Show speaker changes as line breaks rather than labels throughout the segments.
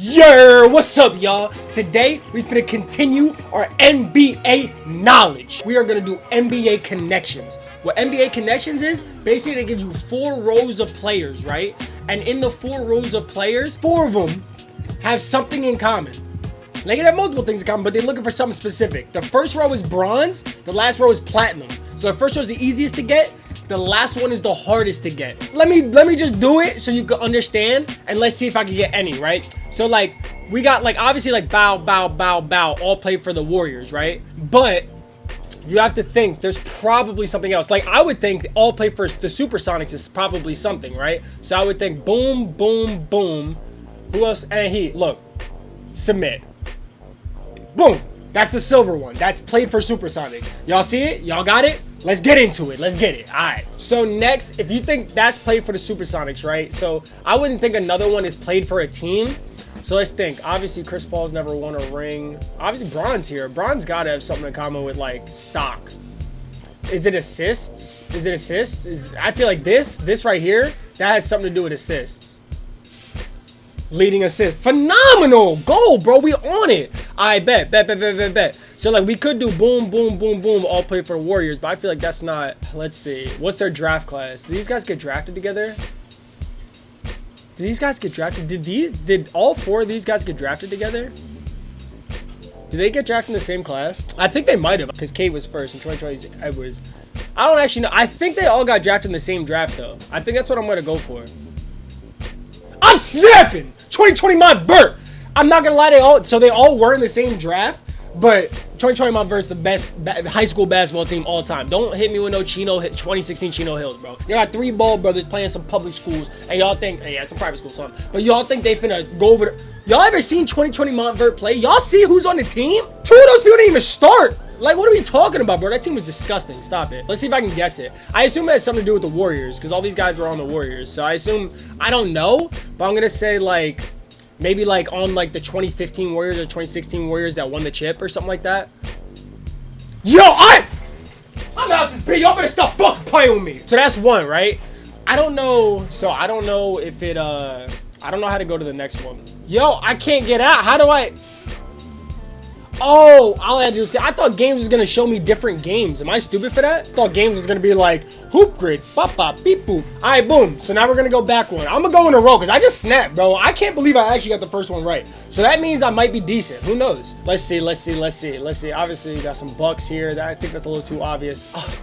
Yeerr, what's up, y'all? Today we're gonna continue our NBA knowledge. We are gonna do NBA connections. What NBA connections is, basically it gives you 4 rows of players, right? And in the 4 rows of players, 4 of them have something in common. They can have multiple things in common, but they're looking for something specific. The first row is bronze, the last row is platinum. So the first row is the easiest to get, the last one is the hardest to get. Let me just do it so you can understand, and let's see if I can get any, right? So like, we got like, obviously like Bow, all play for the Warriors, right? But you have to think there's probably something else. Like I would think all play for the Supersonics is probably something, right? So I would think boom, boom, boom. Who else? And he, look, submit. Boom. That's the silver one. That's played for Supersonics. Y'all see it? Y'all got it? Let's get into it. Let's get it. All right. So next, if you think that's played for the Supersonics, right? So I wouldn't think another one is played for a team. So let's think. Obviously, Chris Paul's never won a ring. Obviously, Bron's here. Bron's got to have something in common with, like, stock. Is it assists? Is it assists? I feel like this right here, that has something to do with assists. Leading assist. Phenomenal goal, bro. We on it. I bet. So, like, we could do boom, boom, boom, boom, all play for the Warriors, but I feel like that's not. Let's see. What's their draft class? Did these guys get drafted together? Did these guys get drafted? Did all 4 of these guys get drafted together? Did they get drafted in the same class? I think they might have, because Kate was first and 2020 Edwards. I don't actually know. I think they all got drafted in the same draft, though. I think that's what I'm going to go for. I'm snapping! 2020 my vert. I'm not gonna lie, they all were in the same draft, but 2020 my vert's the best high school basketball team all time. Don't hit me with no 2016 Chino Hills, bro. You got 3 ball brothers playing some public schools, and y'all think, yeah, some private school, son. But y'all think they finna go over the, y'all ever seen 2020 Montvert play? Y'all see who's on the team? 2 of those people didn't even start. Like, what are we talking about, bro? That team was disgusting. Stop it. Let's see if I can guess it. I assume it has something to do with the Warriors, because all these guys were on the Warriors. So I assume, I don't know, but I'm going to say, like, maybe, like, on, like, the 2015 Warriors or 2016 Warriors that won the chip or something like that. Yo, I'm out this bitch. Y'all better stop fucking playing with me. So that's 1, right? I don't know. So I don't know if it, I don't know how to go to the next one. Yo, I can't get out. How do I... Oh, all I had to do was, I thought games was going to show me different games. Am I stupid for that? I thought games was going to be like, hoop grid, pop, beep, boop. All right, boom. So now we're going to go back one. I'm going to go in a row because I just snapped, bro. I can't believe I actually got the first one right. So that means I might be decent. Who knows? Let's see. Obviously, you got some Bucks here. I think that's a little too obvious. Oh.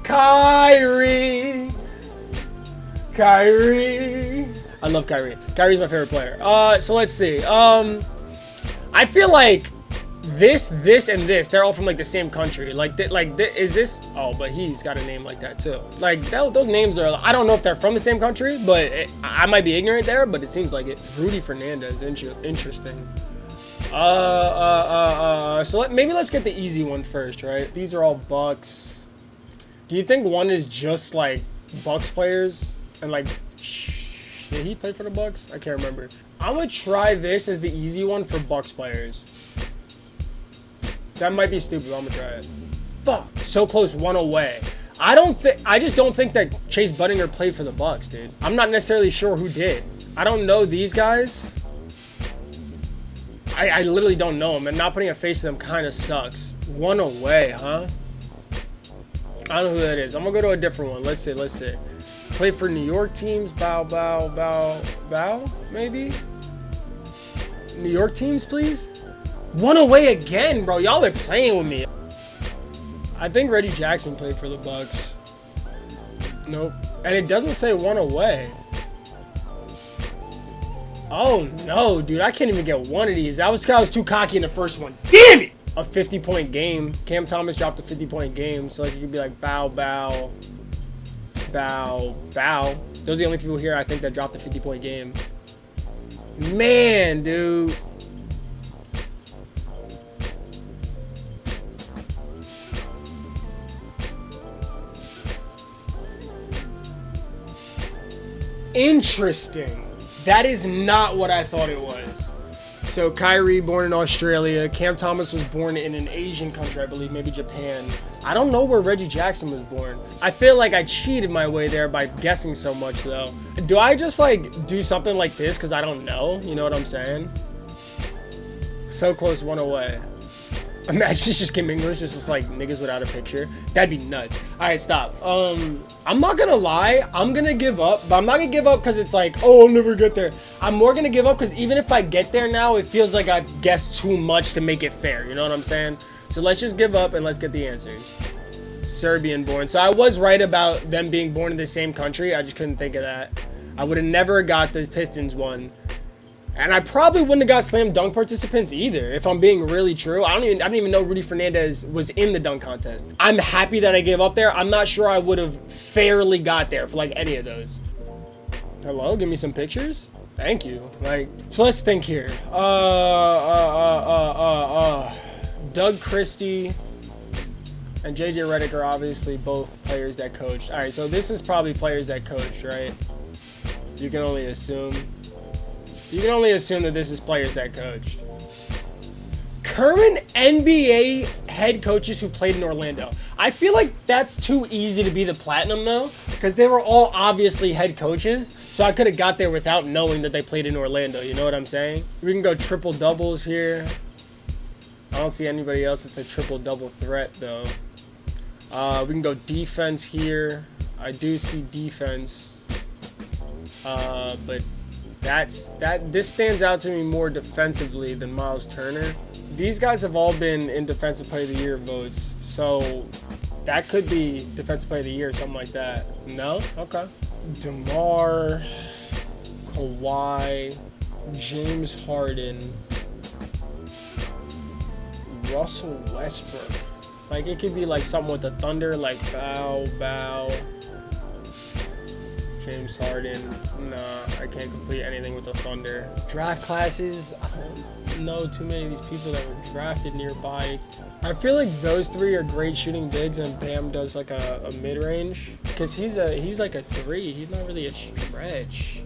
Kyrie. I love Kyrie. Kyrie's my favorite player. So let's see. I feel like this, and this, they're all from, like, the same country. Is this? Oh, but he's got a name like that, too. Like, those names are, I don't know if they're from the same country, but I might be ignorant there, but it seems like it. Rudy Fernandez, interesting. So maybe let's get the easy one first, right? These are all Bucks. Do you think one is just, like, Bucks players? And, like, did he play for the Bucks? I can't remember. I'm gonna try this as the easy one for Bucks players. That might be stupid, but I'm gonna try it. Fuck, so close, 1 away. I just don't think that Chase Budinger played for the Bucks, dude. I'm not necessarily sure who did. I don't know these guys. I literally don't know them, and not putting a face to them kind of sucks. 1 away, huh? I don't know who that is. I'm gonna go to a different one. Let's see. Play for New York teams, bow, maybe? New York teams, please? 1 away again, bro. Y'all are playing with me. I think Reggie Jackson played for the Bucks. Nope. And it doesn't say 1 away. Oh, no, dude. I can't even get one of these. I was too cocky in the first one. Damn it! A 50-point game. Cam Thomas dropped a 50-point game, so like you could be like, bow. Those are the only people here I think that dropped a 50-point game. Man, dude. Interesting. That is not what I thought it was. so Kyrie born in Australia. Cam Thomas was born in an Asian country, I believe, maybe Japan. I don't know where Reggie Jackson was born. I feel like I cheated my way there by guessing so much, though. Do I just, like, do something like this because I don't know? You know what I'm saying? So close, one away. Imagine just Kim English, just like niggas without a picture. That'd be nuts. All right, stop. I'm not gonna lie. I'm gonna give up, but I'm not gonna give up because it's like, oh, I'll never get there. I'm more gonna give up because even if I get there now, it feels like I've guessed too much to make it fair. You know what I'm saying? So let's just give up and let's get the answers. Serbian born. So I was right about them being born in the same country. I just couldn't think of that. I would have never got the Pistons one. And I probably wouldn't have got slam dunk participants either, if I'm being really true. I didn't even know Rudy Fernandez was in the dunk contest. I'm happy that I gave up there. I'm not sure I would have fairly got there for like any of those. Hello, give me some pictures. Thank you. Like, so let's think here. Doug Christie and JJ Redick are obviously both players that coached. All right, so this is probably players that coached, right? You can only assume. You can only assume that this is players that coached. Current NBA head coaches who played in Orlando. I feel like that's too easy to be the platinum, though, because they were all obviously head coaches. So I could have got there without knowing that they played in Orlando. You know what I'm saying? We can go triple doubles here. I don't see anybody else that's a triple double threat, though. We can go defense here. I do see defense, but this stands out to me more defensively than Miles Turner. These guys have all been in Defensive Player of the Year votes, so that could be Defensive Player of the Year or something like that. No? Okay. DeMar, Kawhi, James Harden, Russell Westbrook. Like, it could be like something with the Thunder, like bow. James Harden. Nah, I can't complete anything with the Thunder. Draft classes. I don't know too many of these people that were drafted nearby. I feel like those three are great shooting bigs, and Bam does like a mid-range. Because he's like a 3. He's not really a stretch.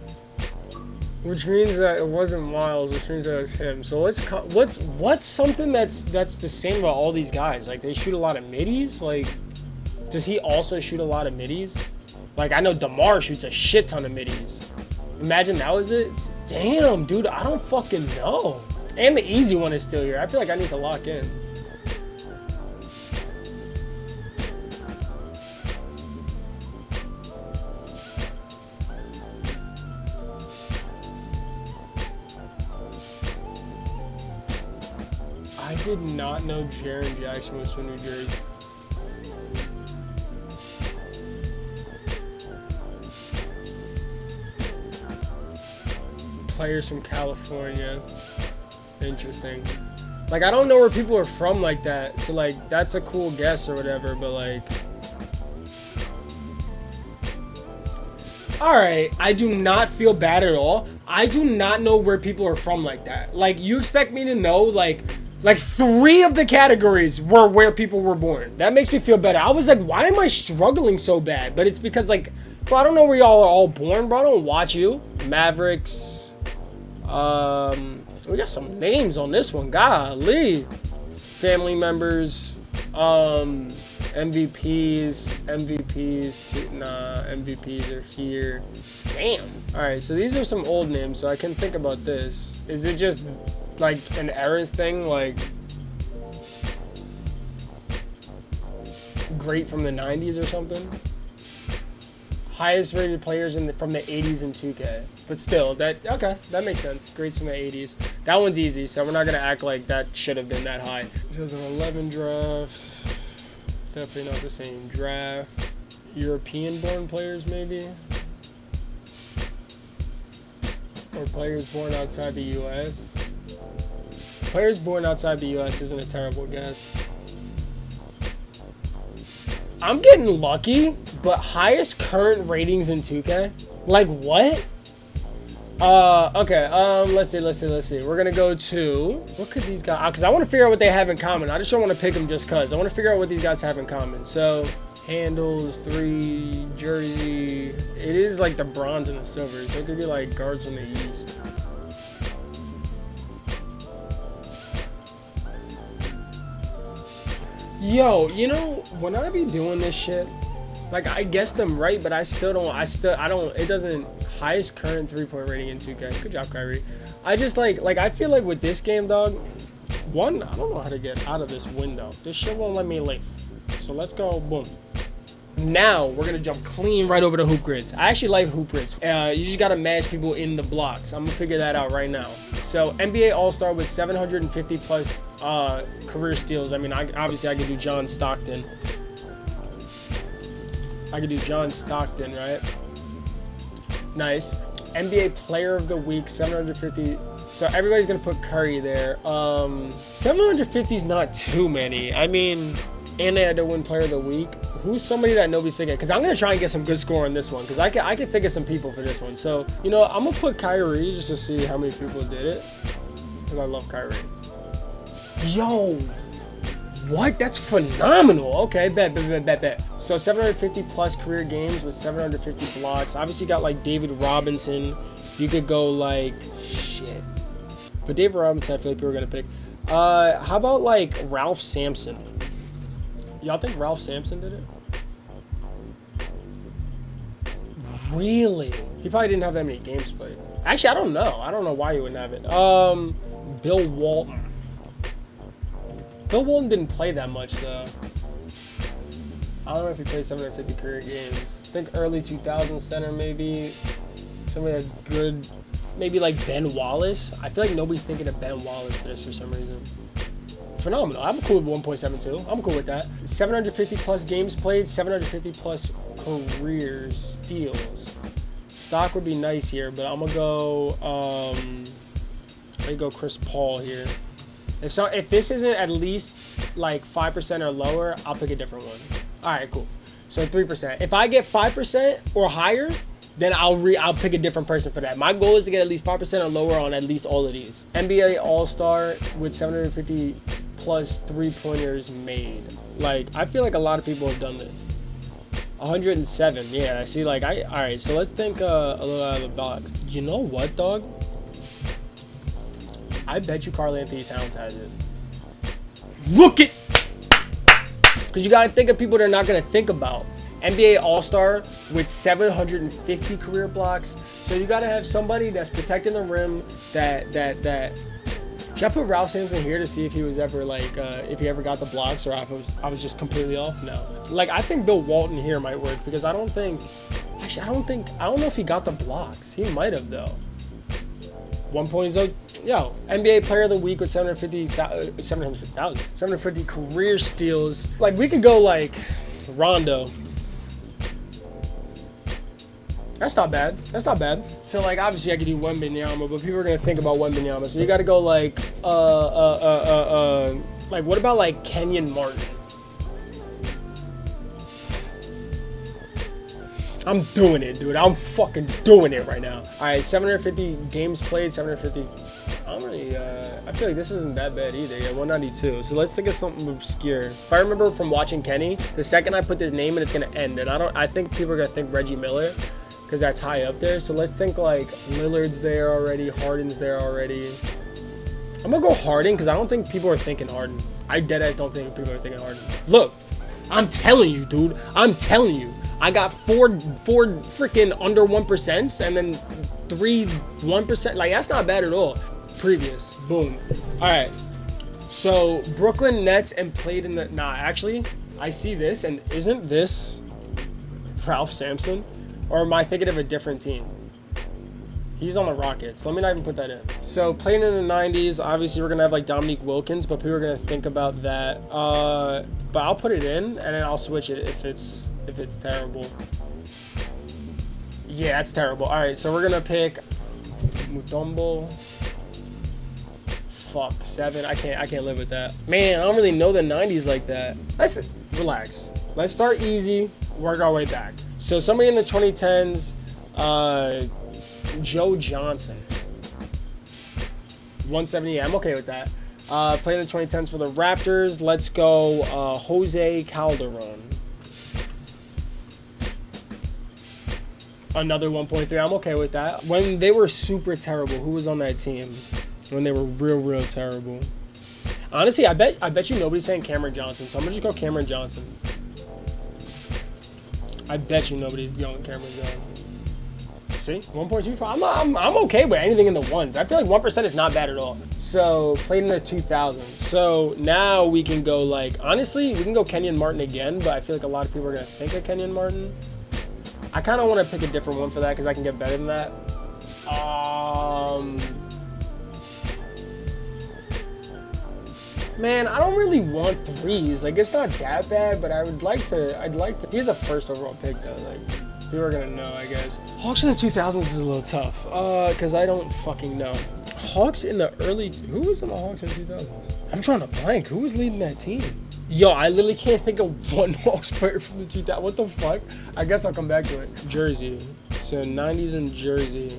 Which means that it wasn't Miles, which means that it was him. So what's something that's the same about all these guys? Like, they shoot a lot of middies? Like, does he also shoot a lot of middies? Like, I know DeMar shoots a shit ton of middies. Imagine that was it. Damn, dude, I don't fucking know. And the easy one is still here. I feel like I need to lock in. I did not know Jaren Jackson was from New Jersey. Players from California. Interesting. Like, I don't know where people are from like that, so like that's a cool guess or whatever, but like, all right, I do not feel bad at all. I do not know where people are from like that. Like, you expect me to know like 3 of the categories were where people were born. That makes me feel better. I was like, why am I struggling so bad? But it's because, like, bro, I don't know where y'all are all born, bro. I don't watch you. Mavericks. We got some names on this one. Golly. Family members. MVPs. MVPs are here. Damn. All right, so these are some old names, so I can think about this. Is it just like an eras thing, like great from the 90s or something? Highest rated players from the 80s and 2K. But still, okay, that makes sense. Greats from the 80s. That one's easy, so we're not gonna act like that should have been that high. 2011 draft. Definitely not the same draft. European-born players, maybe? Or players born outside the U.S.? Players born outside the U.S. isn't a terrible guess. I'm getting lucky, but highest current ratings in 2K? Like, what? Okay, let's see. We're gonna go to, what could these guys, because I want to figure out what they have in common. I just don't want to pick them just because. I want to figure out what these guys have in common. So, handles, 3, jersey. It is like the bronze and the silver, so it could be like guards from the East. Yo, you know, when I be doing this shit, like I guess them right, but I don't, it doesn't, highest current 3-point rating in 2K. Good job, Kyrie. I just like I feel like with this game, dog, one, I don't know how to get out of this window. This shit won't let me leave. So let's go, boom. Now we're gonna jump clean right over to HoopGrids. I actually like HoopGrids. You just gotta match people in the blocks. I'm gonna figure that out right now. So NBA All-Star with 750 plus career steals. I mean, obviously I could do John Stockton. Right? Nice. NBA Player of the Week, 750. So everybody's gonna put Curry there. 750 is not too many. I mean, and they had to win Player of the Week. Who's somebody that nobody's thinking? Because I'm gonna try and get some good score on this one. Because I can think of some people for this one. So you know, I'm gonna put Kyrie just to see how many people did it. Because I love Kyrie. Yo, what? That's phenomenal. Okay, bet. So 750 plus career games with 750 blocks. Obviously, you got like David Robinson. You could go like shit. But David Robinson, I feel like people are gonna pick. How about like Ralph Sampson? Y'all think Ralph Sampson did it? Really? He probably didn't have that many games played. Actually, I don't know. I don't know why he wouldn't have it. Bill Walton. Bill Walton didn't play that much, though. I don't know if he played 750 career games. I think early 2000 center, maybe. Somebody that's good. Maybe like Ben Wallace. I feel like nobody's thinking of Ben Wallace for this for some reason. Phenomenal. I'm cool with 1.72. I'm cool with that. 750 plus games played, 750 plus career steals. Stock would be nice here, but I'm gonna go. Let me go Chris Paul here. If this isn't at least like 5% or lower, I'll pick a different one. All right, cool. So 3%. If I get 5% or higher, then I'll pick a different person for that. My goal is to get at least 5% or lower on at least all of these. NBA All-Star with 750 plus 3-pointers made. Like, I feel like a lot of people have done this. 107, yeah, I see, like, all right, so let's think a little out of the box. You know what, dog? I bet you Karl Anthony Towns has it. Look it! Because you got to think of people they're not going to think about. NBA All-Star with 750 career blocks. So you got to have somebody that's protecting the rim that should I put Ralph Sampson here to see if he was ever like if he ever got the blocks or if I was just completely off? No. Like I think Bill Walton here might work because I don't know if he got the blocks. He might have though. 1.0. Yo, NBA Player of the Week with 750 career steals. Like we could go like Rondo. That's not bad. So like obviously I could do Wembanyama, but people are gonna think about Wembanyama. So you gotta go like like what about like Kenyon Martin? I'm doing it, dude. I'm fucking doing it right now. All right, 750 games played, 750. I feel like this isn't that bad either. Yeah, 192. So let's think of something obscure. If I remember from watching Kenny, the second I put this name in, it's gonna end. And I think people are gonna think Reggie Miller, because that's high up there. So let's think like Lillard's there already, Harden's there already. I'm gonna go Harden because I don't think people are thinking Harden. I deadass don't think people are thinking Harden. Look, I'm telling you, dude. I'm telling you. I got four freaking under 1% and then 3 1%. Like that's not bad at all. Previous, boom. All right. So Brooklyn Nets and played in the. Nah, actually, I see this and isn't this Ralph Sampson? Or am I thinking of a different team? He's on the Rockets. Let me not even put that in. So playing in the 90s, obviously we're gonna have like Dominique Wilkins, but people are gonna think about that. But I'll put it in and then I'll switch it if it's terrible. Yeah, that's terrible. All right, so we're gonna pick Mutombo. Fuck, 7. I can't live with that. Man, I don't really know the 90s like that. Let's relax. Let's start easy. Work our way back. So somebody in the 2010s, Joe Johnson. 170. I'm okay with that. Playing the 2010s for the Raptors. Let's go Jose Calderon. Another 1.3. I'm okay with that. When they were super terrible, who was on that team? When they were real terrible. Honestly, I bet you nobody's saying Cameron Johnson, so I'm gonna just go Cameron Johnson. I bet you nobody's going Cameron Johnson. See, 1.25. I'm okay with anything in the ones. I feel like 1% is not bad at all. So played in the 2000s. So now we can go like, honestly, we can go Kenyon Martin again, but I feel like a lot of people are gonna think of Kenyon Martin. I kind of want to pick a different one for that because I can get better than that. Man, I don't really want threes. Like, it's not that bad, but I'd like to. He's a first overall pick though. Like, people are gonna know, I guess. Hawks in the 2000s is a little tough, because I don't fucking know. Hawks in the who was in the Hawks in the 2000s? I'm trying to blank. Who was leading that team? Yo, I literally can't think of one Hawks player from the 2000s. What the fuck? I guess I'll come back to it. Jersey. So 90s in Jersey.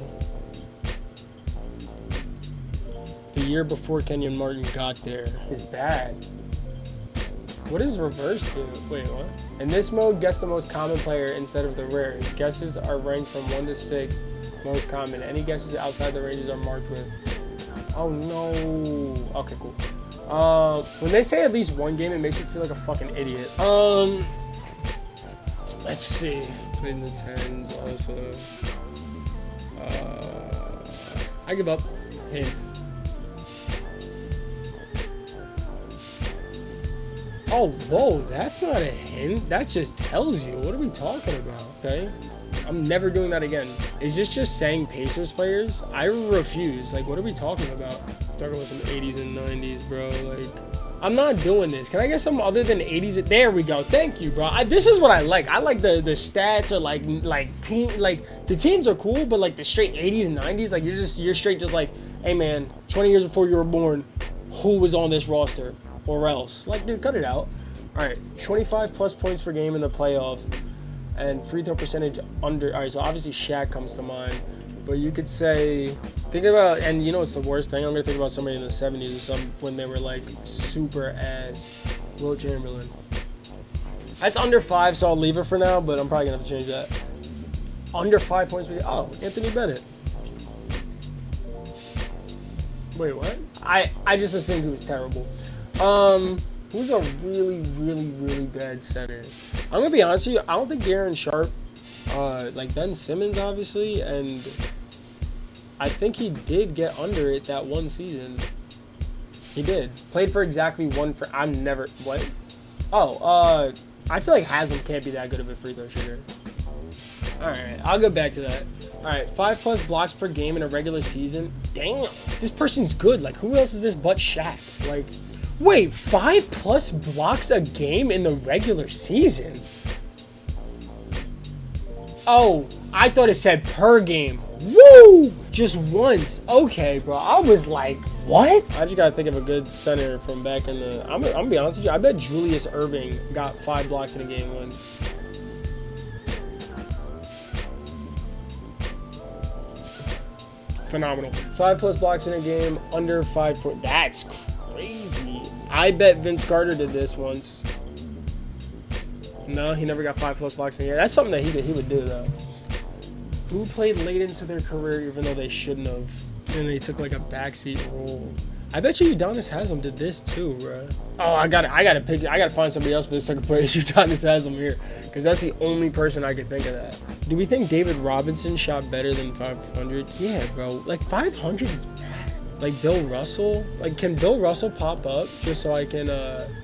The year before Kenyon Martin got there is bad. What does reverse do? Wait, what? In this mode, guess the most common player instead of the rarest. Guesses are ranked from 1 to 6, most common. Any guesses outside the ranges are marked with. Oh no. Okay, cool. When they say at least one game, it makes me feel like a fucking idiot. Let's see. Played in the 10s also. I give up. Hint. Oh, whoa, that's not a hint. That just tells you. What are we talking about? Okay. I'm never doing that again. Is this just saying Pacers players? I refuse. Like, what are we talking about? Talking about some 80s and 90s, bro. Like, I'm not doing this. Can I get some other than 80s? There we go. Thank you, bro. This is what I like. I like the stats are like the teams are cool, but like the straight 80s and 90s, like you're straight just like, hey man, 20 years before you were born, who was on this roster? Or else. Like, dude, cut it out. All right, 25 plus points per game in the playoff and free throw percentage under. All right, so obviously Shaq comes to mind, but you could say, think about, and you know what's the worst thing? I'm gonna think about somebody in the 70s or something when they were like super ass. Will Chamberlain. That's under 5, so I'll leave it for now, but I'm probably gonna have to change that. Under 5 points per game. Oh, Anthony Bennett. Wait, what? I just assumed he was terrible. Who's a really bad center? I'm gonna be honest with you, I don't think Darren Sharp, like Ben Simmons obviously, and I think he did get under it that one season. He did. Played for exactly one for, what? Oh, I feel like Haslam can't be that good of a free throw shooter. Alright, I'll go back to that. Alright, 5+ blocks per game in a regular season. Damn, this person's good. Like, who else is this but Shaq? Like, wait, 5+ blocks a game in the regular season? Oh, I thought it said per game. Woo! Just once. Okay, bro. I was like, what? I just gotta think of a good center from back in the... I'm gonna be honest with you. I bet Julius Erving got 5 blocks in a game once. Phenomenal. 5+ blocks in a game, under 5 points. That's crazy. I bet Vince Carter did this once. No, he never got 5+ blocks in a game. That's something that he would do though. Who played late into their career even though they shouldn't have, and they took like a backseat role? I bet you Udonis Haslem did this too, bro. Oh, I gotta find somebody else for this second player. Udonis Haslem here, because that's the only person I could think of that. Do we think David Robinson shot better than 500? Yeah, bro. Like 500 is bad. Like Bill Russell. Like, can Bill Russell pop up just so I can?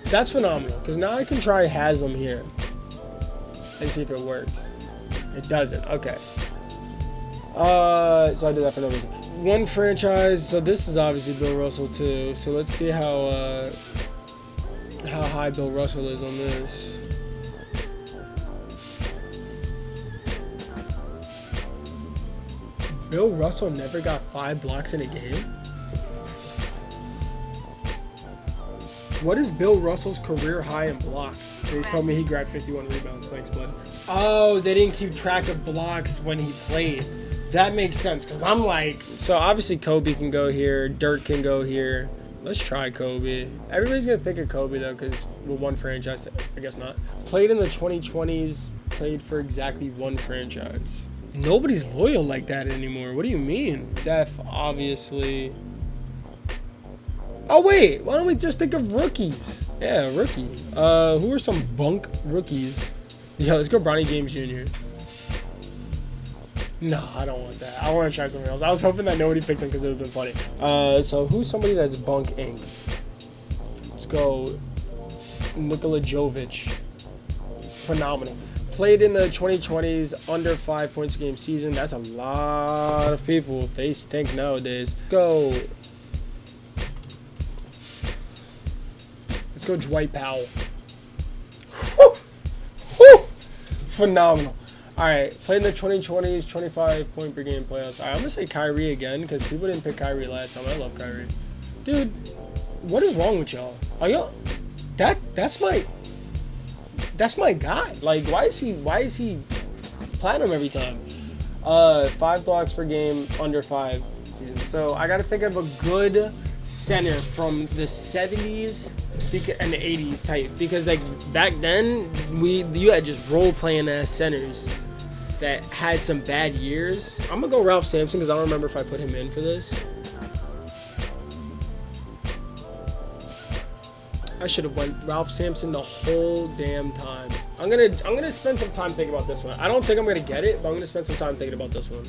That's phenomenal. Because now I can try Haslem here and see if it works. It doesn't. Okay. So I did that for no reason. One franchise. So this is obviously Bill Russell too. So let's see how high Bill Russell is on this. Bill Russell never got 5 blocks in a game? What is Bill Russell's career high in blocks? They told me he grabbed 51 rebounds. Thanks, bud. Oh, they didn't keep track of blocks when he played. That makes sense, because I'm like... So, obviously, Kobe can go here. Dirk can go here. Let's try Kobe. Everybody's going to think of Kobe, though, because with one franchise, I guess not. Played in the 2020s. Played for exactly one franchise. Nobody's loyal like that anymore. What do you mean? Steph, obviously. Oh wait, why don't we just think of rookies? Yeah, rookie. Who are some bunk rookies? Yeah, let's go Bronny James Jr. No, I don't want that. I want to try something else. I was hoping that nobody picked him because it would have been funny. So who's somebody that's bunk ink? Let's go Nikola Jovic. Phenomenal. Played in the 2020s, under 5 points a game season. That's a lot of people. They stink nowadays. Let's go Dwight Powell. Whew. Whew. Phenomenal. All right, played in the 2020s, 25 point per game playoffs. All right, I'm gonna say Kyrie again because people didn't pick Kyrie last time. I love Kyrie, dude. What is wrong with y'all? Are y'all? That's my guy. Like, why is he platinum every time? 5 blocks per game, under 5 season. So I gotta think of a good center from the 70s and the 80s type, because like back then you had just role playing ass centers that had some bad years. I'm gonna go Ralph Sampson because I don't remember if I put him in for this. I should have went Ralph Sampson the whole damn time. I'm gonna spend some time thinking about this one. I don't think I'm gonna get it, but I'm gonna spend some time thinking about this one.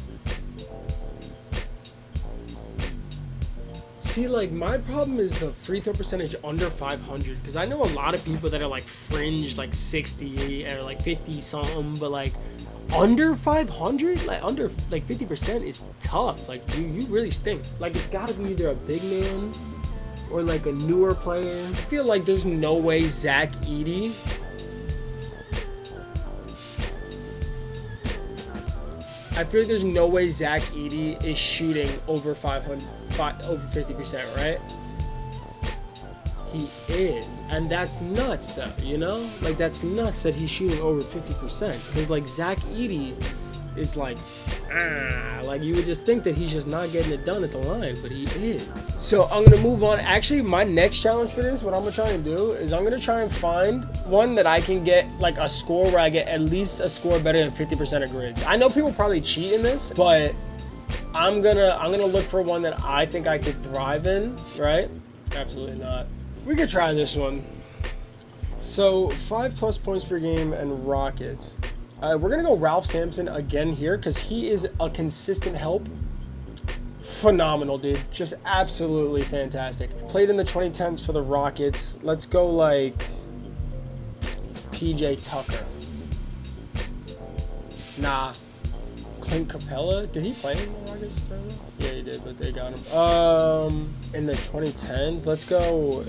See, like, my problem is the free throw percentage under 500, because I know a lot of people that are like fringe, like 60 or like 50 something, but like under 500, like under like 50% is tough. Like you really stink. Like, it's got to be either a big man or like a newer player. I feel like there's no way Zach Edey. I feel like there's no way Zach Edey is shooting over 50%, right? He is, and that's nuts, though. You know, like that's nuts that he's shooting over 50%. Because like Zach Edey is like you would just think that he's just not getting it done at the line, but he is. So I'm gonna move on. Actually, my next challenge for this, what I'm gonna try and do is I'm gonna try and find one that I can get like a score where I get at least a score better than 50% of grids. I know people probably cheat in this, but I'm gonna look for one that I think I could thrive in, right? Absolutely not. We could try this one. So 5+ points per game and Rockets. We're going to go Ralph Sampson again here because he is a consistent help. Phenomenal, dude. Just absolutely fantastic. Played in the 2010s for the Rockets. Let's go like PJ Tucker. Nah. Clint Capella? Did he play in the Rockets? Yeah, he did, but they got him. In the 2010s, let's go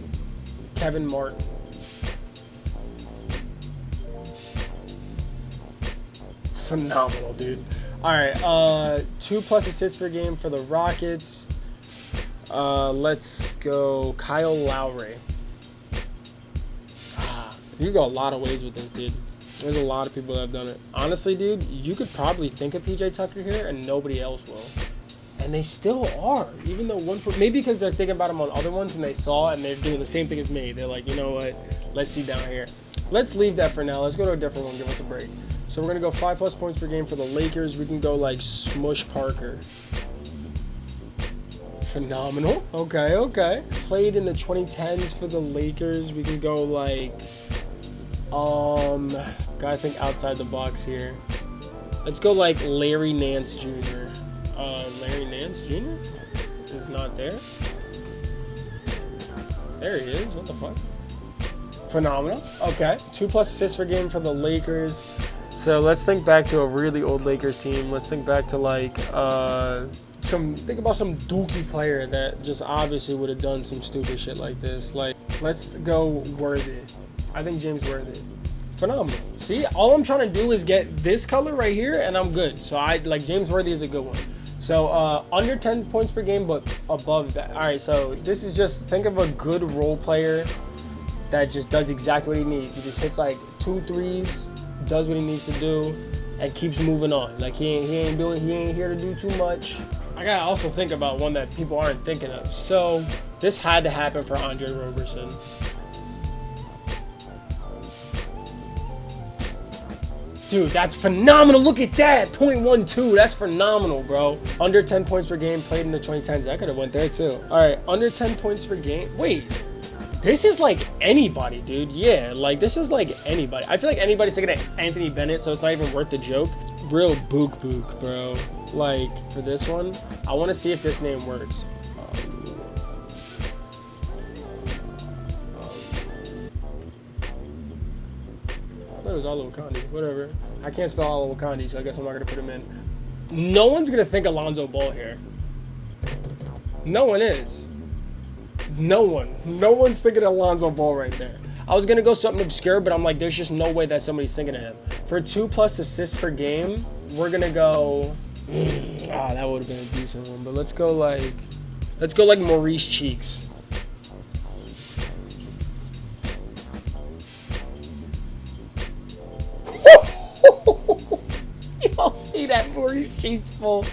Kevin Martin. Phenomenal, dude. All right, 2+ assists per game for the Rockets. Let's go Kyle Lowry. You go a lot of ways with this, dude. There's a lot of people that have done it. Honestly, dude, you could probably think of PJ Tucker here and nobody else will. And they still are, even though maybe because they're thinking about him on other ones and they saw it and they're doing the same thing as me. They're like, you know what? Let's see down here. Let's leave that for now. Let's go to a different one. Give us a break. So we're going to go 5+ points per game for the Lakers. We can go like Smush Parker. Phenomenal. Okay. Played in the 2010s for the Lakers. We can go like, gotta think outside the box here. Let's go like Larry Nance Jr. Larry Nance Jr. is not there. There he is. What the fuck? Phenomenal. Okay. 2+ assists per game for the Lakers. So let's think back to a really old Lakers team. Let's think back to like think about some dookie player that just obviously would have done some stupid shit like this. Like, let's go Worthy. I think James Worthy. Phenomenal. See, all I'm trying to do is get this color right here and I'm good. So I like James Worthy is a good one. So under 10 points per game, but above that. All right, so this is just, think of a good role player that just does exactly what he needs. He just hits like 2 threes, does what he needs to do, and keeps moving on. Like he ain't here to do too much. I gotta also think about one that people aren't thinking of. So this had to happen for Andre Roberson. Dude, that's phenomenal. Look at that. 0.12. That's phenomenal, bro. Under 10 points per game played in the 2010s. That could have went there too. All right, under 10 points per game. Wait, this is like anybody, dude. Yeah, like this is like anybody. I feel like anybody's taking Anthony Bennett, so it's not even worth the joke. Real book, bro. Like for this one, I want to see if this name works. I thought it was Alokandi, whatever. I can't spell Alokandi, so I guess I'm not going to put him in. No one's going to think Alonzo Ball here. No one is. No one. No one's thinking Alonzo Ball right there. I was going to go something obscure, but I'm like, there's just no way that somebody's thinking of him. For 2+ assists per game, we're going to go... that would have been a decent one, but let's go like Maurice Cheeks. Y'all see that Maurice Cheeks full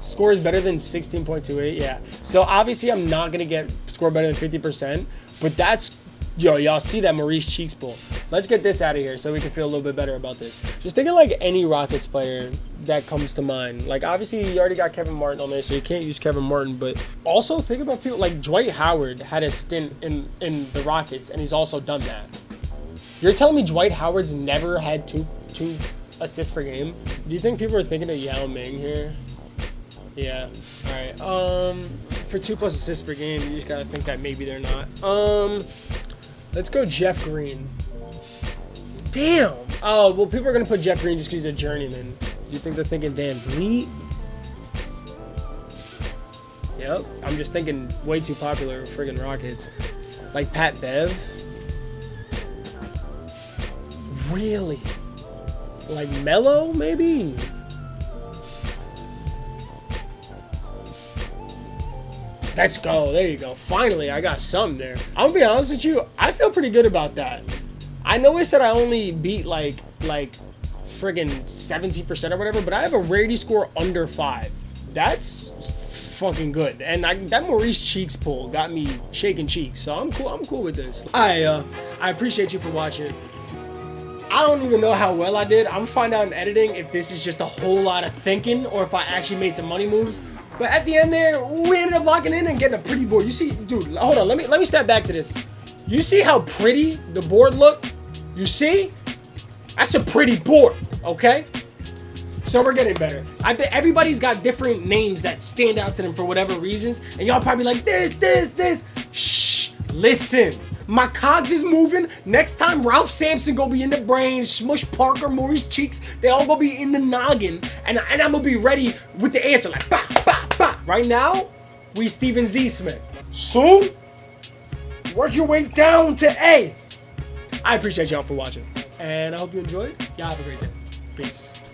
score is better than 16.28? Yeah. So obviously I'm not gonna get score better than 50%, but that's y'all see that Maurice Cheeks pull. Let's get this out of here so we can feel a little bit better about this. Just think of like any Rockets player that comes to mind. Like obviously you already got Kevin Martin on there, so you can't use Kevin Martin, but also think about people like Dwight Howard had a stint in the Rockets, and he's also done that. You're telling me Dwight Howard's never had two assists per game? Do you think people are thinking of Yao Ming here? Yeah. All right. For 2+ assists per game, you just gotta think that maybe they're not. Let's go Jeff Green. Damn. Oh well, people are gonna put Jeff Green just because he's a journeyman. Do you think they're thinking Van Vliet? Yep. I'm just thinking way too popular friggin' Rockets. Like Pat Bev. Really? Like Melo, maybe? Let's go. There you go. Finally, I got something there. I'm gonna be honest with you. I feel pretty good about that. I know I said I only beat like friggin' 70% or whatever, but I have a rarity score under 5. That's fucking good. And that Maurice Cheeks pull got me shaking cheeks. So I'm cool. I'm cool with this. I appreciate you for watching. I don't even know how well I did. I'm gonna find out in editing if this is just a whole lot of thinking or if I actually made some money moves. But at the end there, we ended up locking in and getting a pretty board. You see, dude, hold on. Let me step back to this. You see how pretty the board looked? You see? That's a pretty board, okay? So we're getting better. I bet everybody's got different names that stand out to them for whatever reasons. And y'all probably like, this. Shh, listen. My cogs is moving. Next time, Ralph Sampson gonna be in the brain. Smush Parker, Maurice Cheeks, they all gonna be in the noggin. And I'm gonna be ready with the answer, like, bah, bah, bah. Right now, we Steven Z. Smith. Soon, work your way down to A. I appreciate y'all for watching. And I hope you enjoyed. Y'all have a great day. Peace.